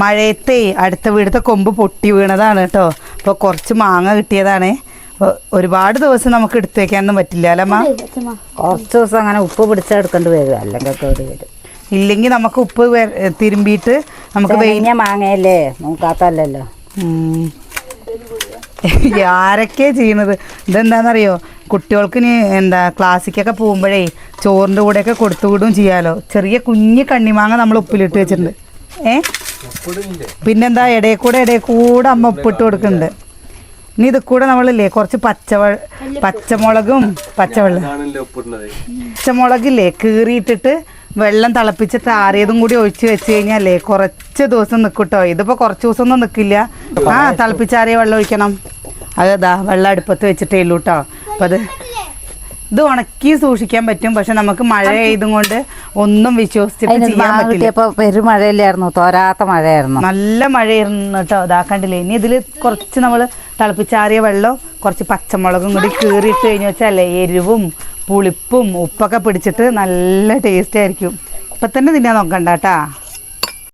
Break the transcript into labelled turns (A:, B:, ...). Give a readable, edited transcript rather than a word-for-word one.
A: മഴയത്തെ അടുത്ത വീടത്തെ കൊമ്പ് പൊട്ടി വീണതാണ് കേട്ടോ. അപ്പോൾ കുറച്ച് മാങ്ങ കിട്ടിയതാണ്. ഒരുപാട് ദിവസം നമുക്ക് എടുത്തു വെക്കാനൊന്നും പറ്റില്ല അല്ലമ്മ.
B: കുറച്ച് ദിവസം അങ്ങനെ ഉപ്പ് പിടിച്ചെടുക്കേണ്ടി വരും, അല്ലെങ്കിൽ കേട് വരും.
A: ഇല്ലെങ്കിൽ നമുക്ക് ഉപ്പ് തിരുമ്പിയിട്ട് നമുക്ക്
B: വെയിഞ്ഞ മാങ്ങയല്ലേ, നോക്കാത്തല്ലോ.
A: ആരൊക്കെ ചെയ്യണത് ഇതെന്താണെന്നറിയോ, കുട്ടികൾക്ക് ഇനി ക്ലാസ്സിക്കൊക്കെ പോകുമ്പോഴേ ചോറിൻ്റെ കൂടെയൊക്കെ കൊടുത്തുവിടും ചെയ്യാലോ. ചെറിയ കുഞ്ഞ് കണ്ണിമാങ്ങ നമ്മൾ ഉപ്പിലിട്ട് വെച്ചിട്ടുണ്ട്. പിന്നെന്താ ഇടയിൽ കൂടെ അമ്മ ഉപ്പിട്ട് കൊടുക്കുന്നുണ്ട്. ഇനി ഇത് കൂടെ നമ്മളില്ലേ കുറച്ച് പച്ചമുളകും പച്ചമുളകില്ലേ കീറിയിട്ടിട്ട് വെള്ളം തിളപ്പിച്ചിട്ട് ആറിയതും കൂടി ഒഴിച്ച് വെച്ച് കഴിഞ്ഞാലേ കുറച്ച് ദിവസം നിൽക്കും കേട്ടോ. ഇതിപ്പോൾ കുറച്ച് ദിവസമൊന്നും നിൽക്കില്ല. തിളപ്പിച്ചാറിയ വെള്ളം ഒഴിക്കണം. അതാ വെള്ളം അടുപ്പത്ത് വെച്ചിട്ടേ ഉള്ളൂ കേട്ടോ. അപ്പം ഇത് ഉണക്കി സൂക്ഷിക്കാൻ പറ്റും. പക്ഷെ നമുക്ക് മഴ പെയ്തും കൊണ്ട് ഒന്നും വിശ്വസിച്ചിട്ട് ചെയ്യാൻ പറ്റില്ല.
B: പെരുമഴയില്ലായിരുന്നു, തോരാത്ത മഴയായിരുന്നു,
A: നല്ല മഴയായിരുന്നു കേട്ടോ. ഇതാക്കണ്ടില്ലേ. ഇനി ഇതിൽ കുറച്ച് നമ്മൾ തിളപ്പിച്ചാറിയ വെള്ളം കുറച്ച് പച്ചമുളകും കൂടി കീറിയിട്ട് കഴിഞ്ഞ് വെച്ചാലേ എരിവും പുളിപ്പും ഉപ്പൊക്കെ പിടിച്ചിട്ട് നല്ല ടേസ്റ്റ് ആയിരിക്കും. ഇപ്പം തന്നെ തിന്നാൻ നോക്കണ്ട കേട്ടാ.